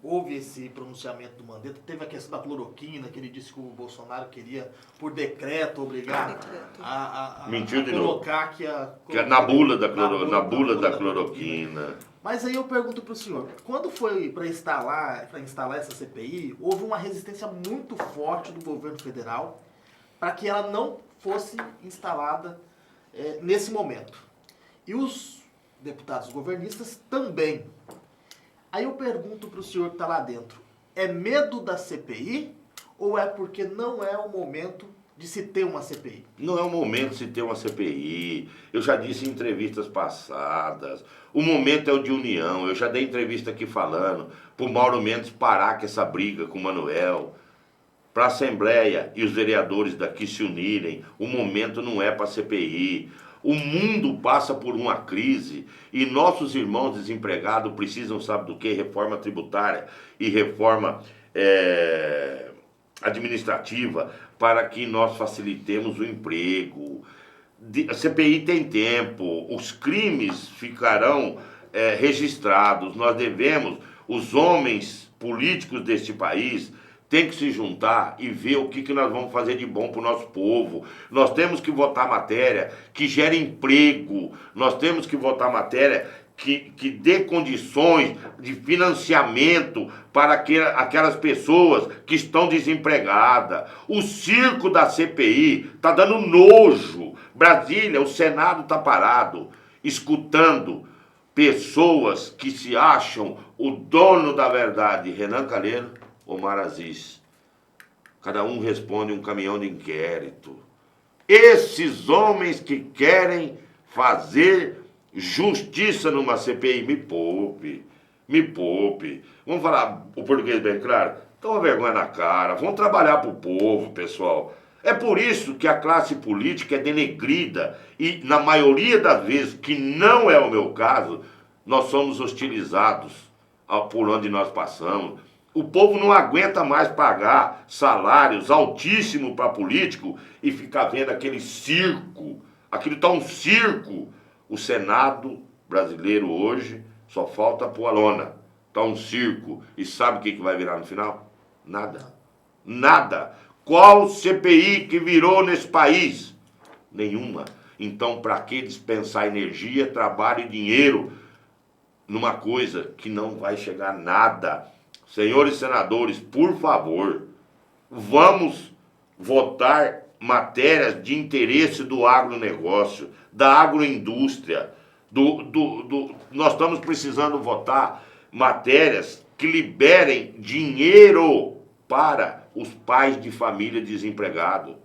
houve esse pronunciamento do Mandetta, teve a questão da cloroquina, que ele disse que o Bolsonaro queria, por decreto, obrigar a Mentiu de colocar novo. que a... Na bula da cloroquina. Mas aí eu pergunto para o senhor, quando foi para instalar essa CPI, houve uma resistência muito forte do governo federal para que ela não fosse instalada nesse momento. E os deputados governistas também. Aí eu pergunto para o senhor que está lá dentro, é medo da CPI ou é porque não é o momento de se ter uma CPI? Não é o momento de se ter uma CPI. Eu já disse em entrevistas passadas. O momento é o de união. Eu já dei entrevista aqui falando para o Mauro Mendes parar com essa briga com o Manuel, para a Assembleia e os vereadores daqui se unirem. O momento não é para a CPI. O mundo passa por uma crise e nossos irmãos desempregados precisam, sabe do que? Reforma tributária e reforma administrativa para que nós facilitemos o emprego. A CPI tem tempo, os crimes ficarão registrados. Nós devemos, os homens políticos deste país, tem que se juntar e ver o que nós vamos fazer de bom para o nosso povo. Nós temos que votar matéria que gere emprego. Nós temos que votar matéria que dê condições de financiamento para aquelas pessoas que estão desempregadas. O circo da CPI está dando nojo. Brasília, o Senado está parado, escutando pessoas que se acham o dono da verdade. Renan Calheiros, Omar Aziz. Cada um responde um caminhão de inquérito. Esses homens que querem fazer justiça numa CPI, me poupe. Vamos falar o português bem claro? Toma vergonha na cara, vamos trabalhar para o povo, pessoal. É por isso que a classe política é denegrida e, na maioria das vezes, que não é o meu caso, nós somos hostilizados por onde nós passamos. O povo não aguenta mais pagar salários altíssimos para político e ficar vendo aquele circo. Aquilo está um circo. O Senado brasileiro hoje só falta pôr a lona. Está um circo. E sabe o que vai virar no final? Nada. Qual CPI que virou nesse país? Nenhuma. Então, para que dispensar energia, trabalho e dinheiro numa coisa que não vai chegar a nada? Senhores senadores, por favor, vamos votar matérias de interesse do agronegócio, da agroindústria. Nós estamos precisando votar matérias que liberem dinheiro para os pais de família desempregados.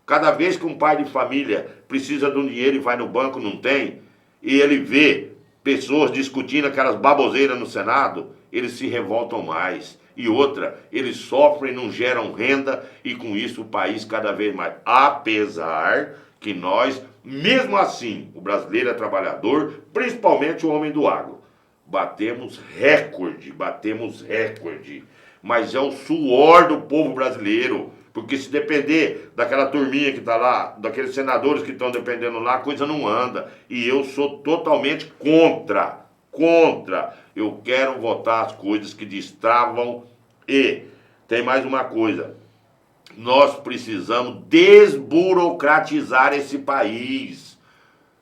Cada vez que um pai de família precisa de um dinheiro e vai no banco, não tem, e ele vê pessoas discutindo aquelas baboseiras no Senado, eles se revoltam mais. E outra, eles sofrem, não geram renda e com isso o país cada vez mais. Apesar que nós, mesmo assim, o brasileiro é trabalhador, principalmente o homem do agro. Batemos recorde. Mas é o suor do povo brasileiro. Porque se depender daquela turminha que está lá, daqueles senadores que estão dependendo lá, a coisa não anda. E eu sou totalmente contra contra. Eu quero votar as coisas que destravam. E tem mais uma coisa. Nós precisamos desburocratizar esse país.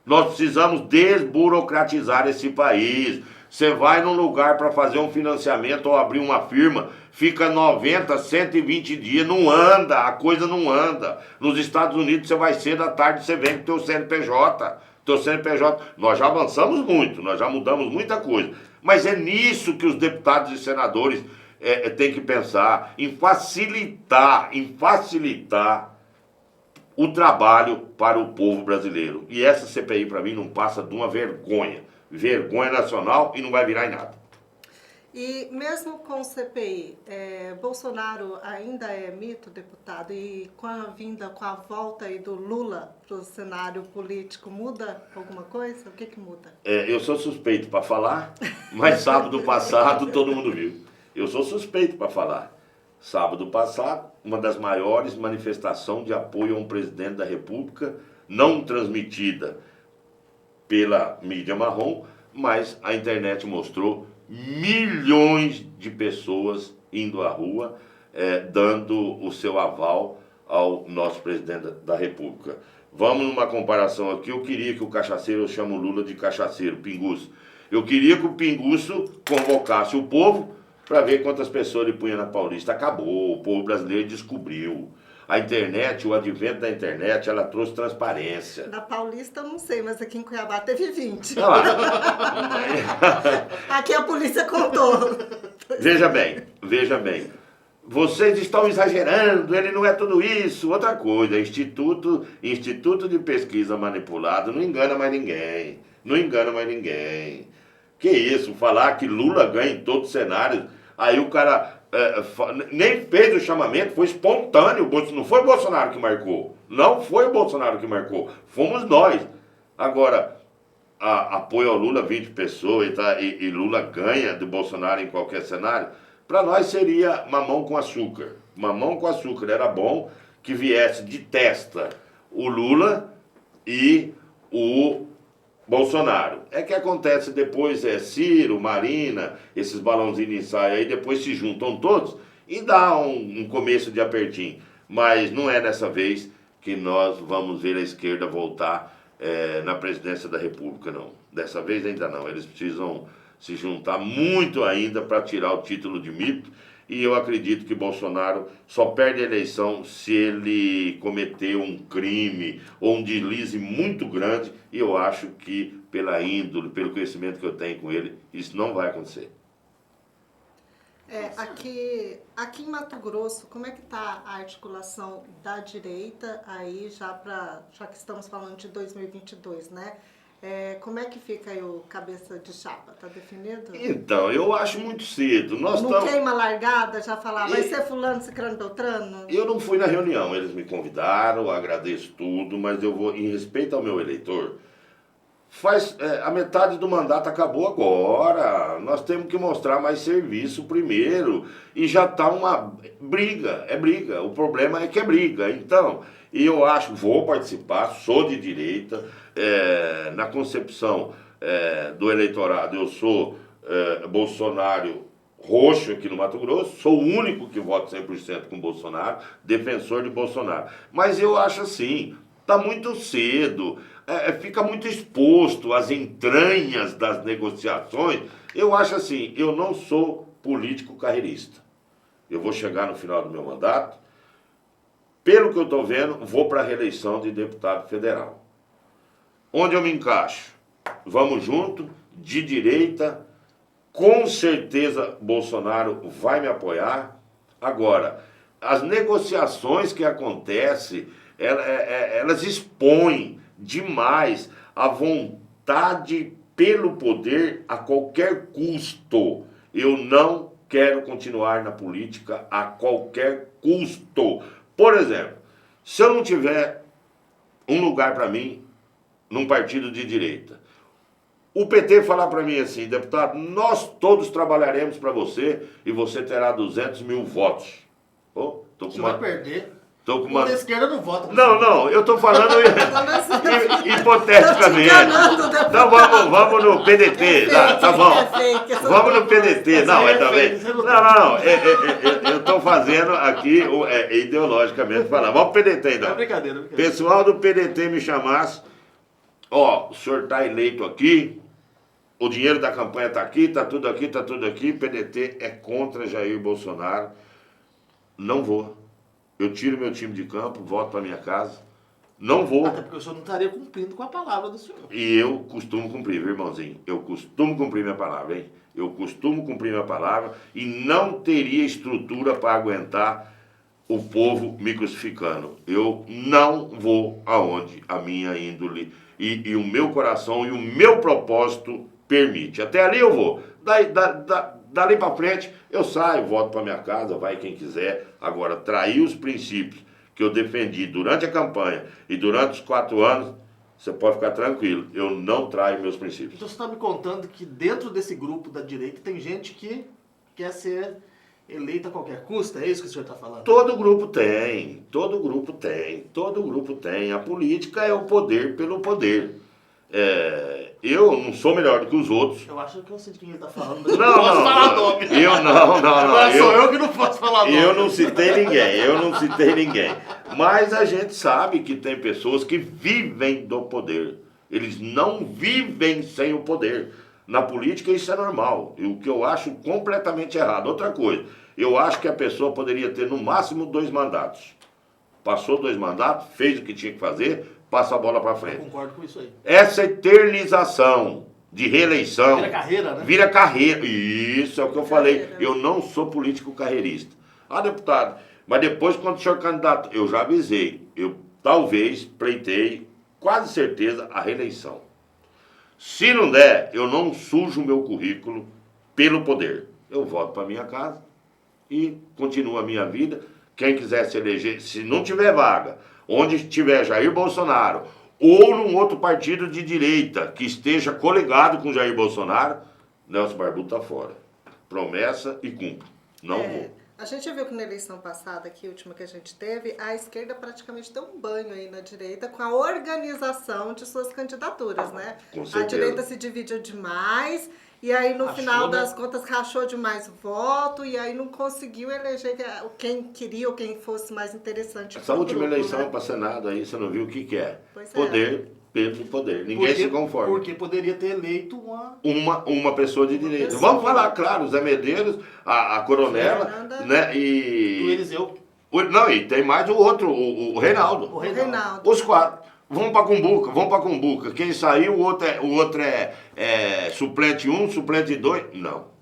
Nós precisamos desburocratizar esse país. Você vai num lugar para fazer um financiamento ou abrir uma firma, fica 90, 120 dias, não anda, a coisa não anda. Nos Estados Unidos você vai cedo, à tarde você vem com o teu CNPJ. Teu CNPJ, nós já avançamos muito, nós já mudamos muita coisa. Mas é nisso que os deputados e senadores têm que pensar, em facilitar o trabalho para o povo brasileiro. E essa CPI, para mim, não passa de uma vergonha. Vergonha nacional e não vai virar em nada. E mesmo com o CPI, Bolsonaro ainda é mito, deputado? E com a volta aí do Lula para o cenário político, muda alguma coisa? O que muda? Eu sou suspeito para falar, mas sábado passado todo mundo viu. Eu sou suspeito para falar. Sábado passado, uma das maiores manifestações de apoio a um presidente da República, não transmitida pela mídia marrom, mas a internet mostrou milhões de pessoas indo à rua, dando o seu aval ao nosso presidente da República. Vamos numa comparação aqui. Eu queria que o cachaceiro, eu chamo o Lula de cachaceiro, pinguço. Eu queria que o pinguço convocasse o povo para ver quantas pessoas ele punha na Paulista. Acabou, o povo brasileiro descobriu. A internet, o advento da internet, ela trouxe transparência. Na Paulista eu não sei, mas aqui em Cuiabá teve 20. Ah, Aqui a polícia contou. Veja bem. Vocês estão exagerando, ele não é tudo isso. Outra coisa, Instituto de Pesquisa Manipulado não engana mais ninguém. Que isso, falar que Lula ganha em todos os cenários, aí o cara nem fez o chamamento, foi espontâneo, não foi o Bolsonaro que marcou. Não foi o Bolsonaro que marcou, fomos nós. Agora, apoio ao Lula, 20 pessoas, e Lula ganha do Bolsonaro em qualquer cenário, para nós seria mamão com açúcar. Mamão com açúcar, era bom que viesse de testa o Lula e o Bolsonaro. É que acontece depois, Ciro, Marina, esses balãozinhos de ensaio aí, depois se juntam todos e dá um começo de apertinho. Mas não é dessa vez que nós vamos ver a esquerda voltar na presidência da República, não. Dessa vez ainda não. Eles precisam se juntar muito ainda para tirar o título de mito. E eu acredito que Bolsonaro só perde a eleição se ele cometer um crime ou um deslize muito grande. E eu acho que, pela índole, pelo conhecimento que eu tenho com ele, isso não vai acontecer. Aqui em Mato Grosso, como é que está a articulação da direita aí, já que estamos falando de 2022, né? Como é que fica aí o cabeça de chapa? Está definido? Então, eu acho muito cedo. Não queima largada, já falar, vai ser fulano, ciclano, beltrano? Eu não fui na reunião, eles me convidaram, agradeço tudo, mas eu vou, em respeito ao meu eleitor, a metade do mandato acabou agora, nós temos que mostrar mais serviço primeiro, e já está uma briga, o problema é que é briga. Então, eu acho, vou participar, sou de direita, na concepção do eleitorado, eu sou Bolsonaro roxo aqui no Mato Grosso, sou o único que voto 100% com Bolsonaro, defensor de Bolsonaro. Mas eu acho assim, está muito cedo, fica muito exposto às entranhas das negociações. Eu acho assim, eu não sou político carreirista. Eu vou chegar no final do meu mandato, pelo que eu estou vendo, vou para a reeleição de deputado federal. Onde eu me encaixo? Vamos junto, de direita, com certeza Bolsonaro vai me apoiar. Agora, as negociações que acontecem, elas expõem demais a vontade pelo poder a qualquer custo. Eu não quero continuar na política a qualquer custo. Por exemplo, se eu não tiver um lugar para mim num partido de direita, o PT falar para mim assim, deputado, nós todos trabalharemos para você e você terá 200 mil votos. Você vai perder. Tô com O uma... da esquerda não vota. Não, eu tô falando hipoteticamente. Tô te Não, vamos no PDT. Tá bom. Vamos no PDT. Não, é também. Não. Eu tô fazendo aqui ideologicamente falar. Vamos pro PDT, então. É brincadeira. Pessoal do PDT me chamasse. Ó, o senhor tá eleito aqui. O dinheiro da campanha tá aqui, tá tudo aqui. PDT é contra Jair Bolsonaro. Não vou. Eu tiro meu time de campo, volto para minha casa. Não vou. Até porque o senhor não estaria cumprindo com a palavra do senhor. E eu costumo cumprir, viu, irmãozinho? Eu costumo cumprir minha palavra, hein? Eu costumo cumprir minha palavra e não teria estrutura para aguentar o povo me crucificando. Eu não vou aonde a minha índole e o meu coração e o meu propósito permite. Até ali eu vou. Dali para frente, eu saio, volto para minha casa, vai quem quiser. Agora, trair os princípios que eu defendi durante a campanha e durante os 4 anos, você pode ficar tranquilo, eu não traio meus princípios. Então você está me contando que dentro desse grupo da direita tem gente que quer ser eleita a qualquer custo? É isso que o senhor está falando? Todo grupo tem. A política é o poder pelo poder. Eu não sou melhor do que os outros. Eu acho que eu sei de quem ele está falando, mas Não, eu não posso falar nome. Agora sou eu que não posso falar nome. Eu não citei ninguém. Mas a gente sabe que tem pessoas que vivem do poder. Eles não vivem sem o poder. Na política isso é normal. E o que eu acho completamente errado. Outra coisa, eu acho que a pessoa poderia ter no máximo 2 mandatos. Passou 2 mandatos, fez o que tinha que fazer, passa a bola para frente. Eu concordo com isso aí. Essa eternização de reeleição... Vira carreira, né? Vira carreira. Isso é o que eu falei. Eu não sou político carreirista. Deputado, mas depois quando o senhor candidato, eu já avisei. Eu talvez pleitei, quase certeza, a reeleição. Se não der, eu não sujo o meu currículo pelo poder. Eu volto para minha casa e continuo a minha vida. Quem quiser se eleger, se não tiver vaga, onde estiver Jair Bolsonaro ou num outro partido de direita que esteja coligado com Jair Bolsonaro, Nelson Barbudo está fora. Promessa e cumpre. Não vou. A gente viu que na eleição passada, aqui, a última que a gente teve, a esquerda praticamente deu um banho aí na direita com a organização de suas candidaturas, né? Com certeza. A direita se dividiu demais e aí no final das contas rachou demais o voto e aí não conseguiu eleger quem queria ou quem fosse mais interessante. Essa última grupo, eleição né? para Senado aí, você não viu o que é? Pois é. Poder pelo poder. Ninguém se conforma. Porque poderia ter eleito Uma pessoa de direita. pessoa. Vamos falar, claro, Zé Medeiros, a Coronela, Fernanda. né? do Eliseu. Não, e tem mais o outro, o Reinaldo. O Reinaldo. Os 4. Vamos para Cumbuca. Quem saiu, o outro é suplente 1, suplente 2.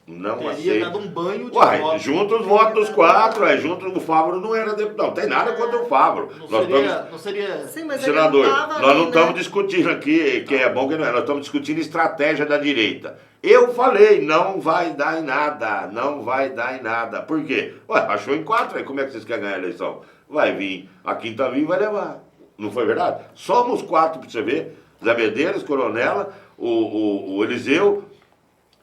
Não Teria aceita. dado um banho de Uai, voto. junto os votos dos 4, junto o Fávaro não era deputado. Não tem nada contra o Fávaro. Não seria... Sim, mas Senador, ele não tava nós ali, não estamos né? discutindo aqui que é bom que não é, nós estamos discutindo estratégia da direita. Eu falei, não vai dar em nada. Por quê? Ué, achou em 4, aí como é que vocês querem ganhar a eleição? Vai vir, a quinta via vai levar. Não foi verdade? Somos 4 para você ver, Zé Medeiros, Coronela, o Eliseu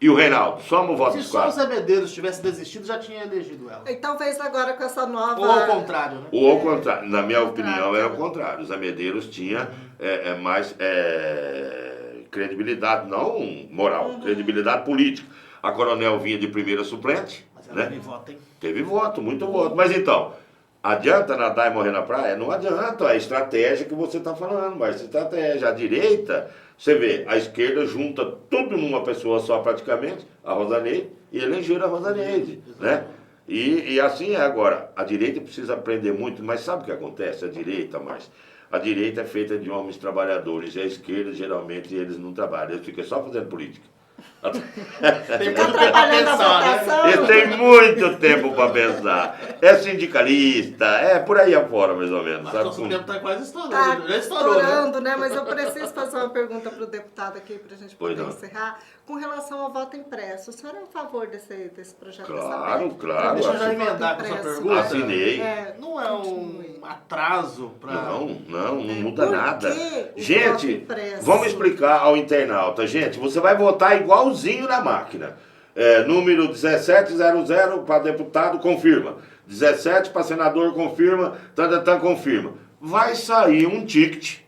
e o Reinaldo. Somos o voto Se dos só o 4. Zé Medeiros tivesse desistido, já tinha elegido ela. E talvez agora com essa nova... Ou ao contrário, né? Ou ao contrário, na minha Contrário, opinião é o né? contrário. O Zé Medeiros tinha mais credibilidade, não moral, credibilidade política. A Coronel vinha de primeira suplente, Mas ela né? teve voto, hein? Teve voto, muito voto. Mas então, adianta nadar e morrer na praia? Não adianta, é a estratégia que você está falando, mas estratégia. A direita, você vê, a esquerda junta tudo numa pessoa só praticamente, a Rosaneide, e elegeram a Rosaneide, né? E assim é agora. A direita precisa aprender muito, mas sabe o que acontece? A direita é feita de homens trabalhadores, e a esquerda, geralmente, eles não trabalham, eles ficam só fazendo política. Tem Ficar muito tempo pra trabalhando na pensar, né? votação. Ele tem muito tempo para pensar. É sindicalista, é por aí afora, mais ou menos. Mas Sabe? nosso tempo tá quase estourando. Tá Já estourou, né? estourando, né? Mas eu preciso fazer uma pergunta para o deputado aqui, para a gente Pois poder não. encerrar. Com relação ao voto impresso, o senhor é a favor desse projeto? Claro, dessa lei? claro. Deixa eu já Voto emendar com essa impresso, pergunta. Assinei. Não é um atraso para... Não muda Por nada. que o voto Gente, impresso? vamos explicar ao internauta. Gente, você vai votar igualzinho na máquina. número 1700 para deputado, confirma. 17 para senador, confirma. Confirma. Vai sair um ticket,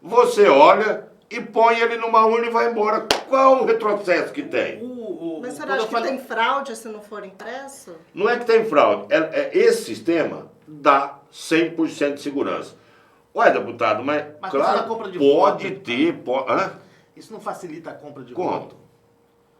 você olha e põe ele numa urna e vai embora. Qual o retrocesso que tem? Mas você acha que tem fraude se não for impresso? Não é que tem fraude. Esse sistema dá 100% de segurança. Olha, deputado, mas claro, compra de pode voto, ter... Isso não facilita a compra de Como? voto?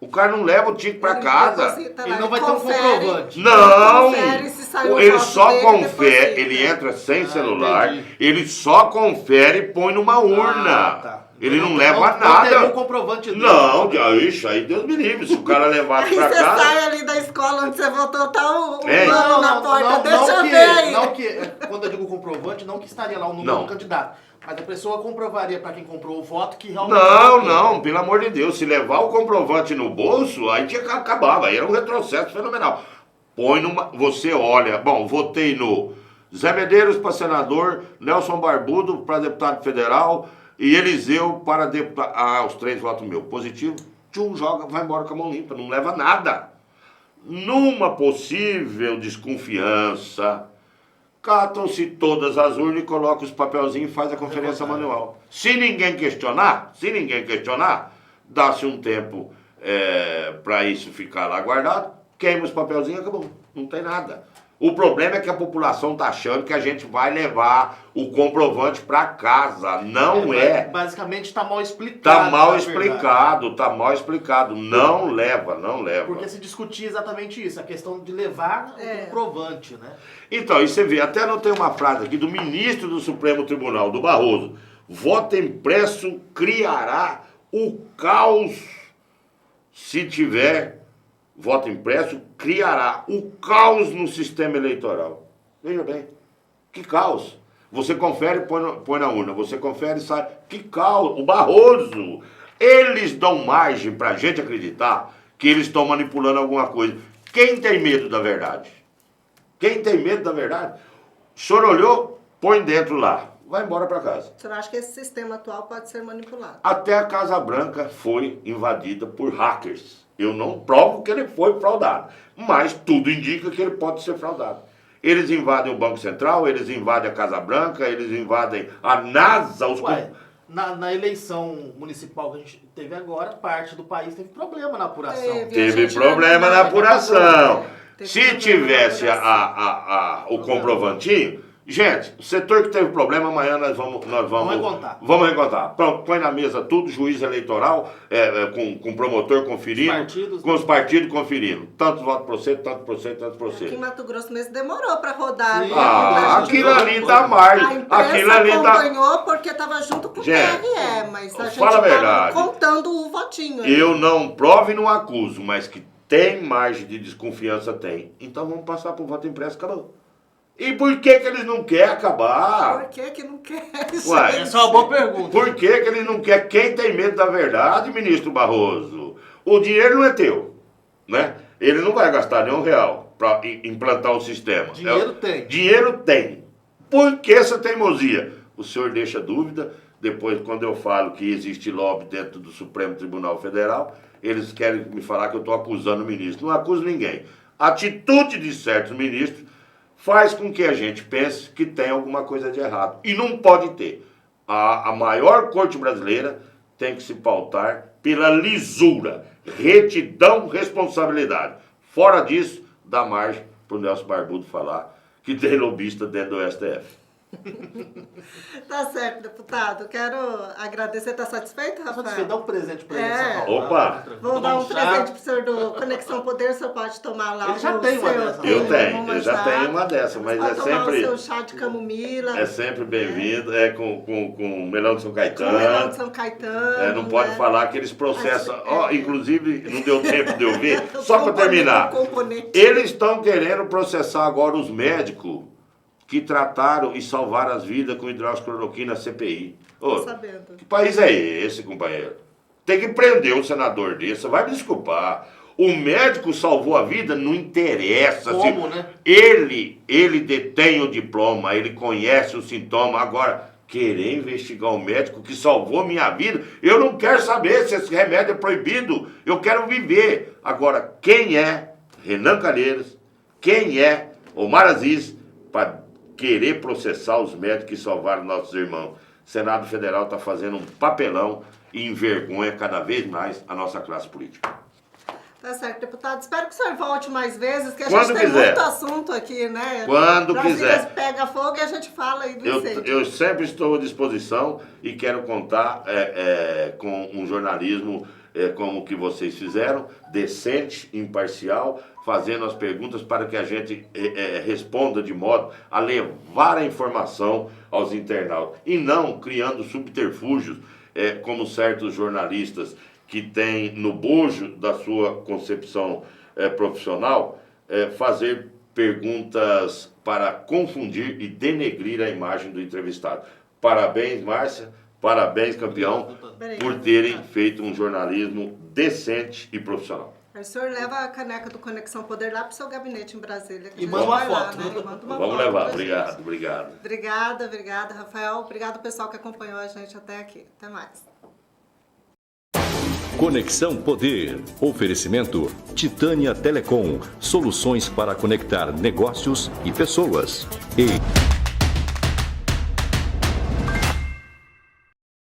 O cara não leva o ticket para casa. Ele não vai ter um comprovante. Não! Confere se saiu o Ele voto só dele, confere, deposita. ele entra sem celular, entendi. ele só confere e põe numa urna. Tá. Ele não Então, leva Não nada. tem um comprovante dele. Não, ixi, aí Deus me livre. Se o cara levar Aí pra você casa... sai ali da escola onde você votou, tá o É. plano na porta, deixa eu ver aí. Não que, quando eu digo comprovante, não que estaria lá o número Não. do candidato. Mas a pessoa comprovaria para quem comprou o voto que realmente... Não, pelo amor de Deus. Se levar o comprovante no bolso, aí tinha que acabava. Aí era um retrocesso fenomenal. Põe numa... Você olha... Bom, votei no Zé Medeiros para senador, Nelson Barbudo para deputado federal e Eliseu para deputado... os 3 votos meus. Positivo. Tchum, joga, vai embora com a mão limpa. Não leva nada. Numa possível desconfiança... Catam-se todas as urnas e colocam os papelzinhos e faz a conferência manual. Se ninguém questionar, dá-se um tempo para isso ficar lá guardado, queima os papelzinhos e acabou. Não tem nada. O problema é que a população está achando que a gente vai levar o comprovante para casa. Não é. Basicamente está mal explicado. Está mal na explicado, está mal explicado. Não leva. Porque se discutia exatamente isso, a questão de levar o comprovante, né? Então, e você vê, até não tem uma frase aqui do ministro do Supremo Tribunal, do Barroso. Voto impresso criará o caos. Se tiver voto impresso, criará o caos no sistema eleitoral. Veja bem, que caos. Você confere e põe na urna, você confere e sai. Que caos. O Barroso, eles dão margem pra gente acreditar que eles estão manipulando alguma coisa. Quem tem medo da verdade? Quem tem medo da verdade? O senhor olhou, põe dentro lá. Vai embora para casa. O senhor acha que esse sistema atual pode ser manipulado? Até a Casa Branca foi invadida por hackers. Eu não provo que ele foi fraudado, mas tudo indica que ele pode ser fraudado. Eles invadem o Banco Central, eles invadem a Casa Branca, eles invadem a NASA. Na eleição municipal que a gente teve agora, parte do país teve problema na apuração. Teve problema na apuração. Se tivesse o comprovantinho, gente, o setor que teve problema, amanhã nós vamos recontar. Vamos recontar. Pronto, põe na mesa tudo, juiz eleitoral, com o promotor conferindo, com os partidos conferindo. Tantos votos para você, tanto para você, tanto para você. Aqui em Mato Grosso mesmo demorou para rodar. Sim. Aquilo ali dá margem. A imprensa acompanhou porque estava junto com o TRE, mas a gente estava contando o votinho. Eu não provo e não acuso, mas que tem margem de desconfiança, tem. Então vamos passar para o voto impresso, acabou. E por que eles não querem acabar? Por que não quer? Ué, essa é uma boa pergunta. Por que eles não querem? Quem tem medo da verdade, ministro Barroso? O dinheiro não é teu, né? Ele não vai gastar nenhum real para implantar o sistema. Dinheiro tem. Dinheiro tem. Por que essa teimosia? O senhor deixa dúvida, depois quando eu falo que existe lobby dentro do Supremo Tribunal Federal, eles querem me falar que eu estou acusando o ministro. Não acuso ninguém. A atitude de certos ministros faz com que a gente pense que tem alguma coisa de errado. E não pode ter. A maior corte brasileira tem que se pautar pela lisura, retidão, responsabilidade. Fora disso, dá margem para o Nelson Barbudo falar que tem lobista dentro do STF. Tá certo, deputado. Quero agradecer. Está satisfeito, Rafael? Satisfeito. Dá um presente para ele. Opa! Vamos dar um presente pro senhor do Conexão Poder. O senhor pode tomar lá. Ele já tem uma dessa. Eu já tenho uma dessa, mas pode é tomar sempre... o seu chá de camomila. É sempre bem-vindo. É com melão de São Caetano. Com melão de São Caetano. Não pode falar que eles processam. Inclusive, não deu tempo de eu ver. Só para terminar. Eles estão querendo processar agora os médicos que trataram e salvaram as vidas com hidroxicloroquina CPI. Sabendo. Que país é esse, companheiro? Tem que prender um senador desse, vai me desculpar. O médico salvou a vida, não interessa. Como, né? Ele detém o diploma, ele conhece o sintoma. Agora, querer investigar um médico que salvou minha vida, eu não quero saber se esse remédio é proibido Eu quero viver. Agora, quem é Renan Calheiros? Quem é Omar Aziz para querer processar os médicos que salvaram nossos irmãos? O Senado Federal está fazendo um papelão e envergonha cada vez mais a nossa classe política. Tá certo, deputado. Espero que o senhor volte mais vezes, que a Quando gente tem quiser. muito assunto aqui, né? Quando Brasília quiser. pega fogo e a gente fala aí do incêndio. Eu sempre estou à disposição e quero contar com um jornalismo como o que vocês fizeram, decente, imparcial, fazendo as perguntas para que a gente responda de modo a levar a informação aos internautas e não criando subterfúgios como certos jornalistas que têm no bojo da sua concepção profissional fazer perguntas para confundir e denegrir a imagem do entrevistado. Parabéns, Márcia, parabéns, campeão, por terem feito um jornalismo decente e profissional. O senhor leva a caneca do Conexão Poder lá para o seu gabinete em Brasília. Que E a gente manda uma vai lá, foto, né? né? E manda uma Vamos foto levar, pra obrigado, gente. obrigado. Obrigada, Rafael. Obrigado, pessoal, que acompanhou a gente até aqui. Até mais. Conexão Poder. Oferecimento Titânia Telecom. Soluções para conectar negócios e pessoas. E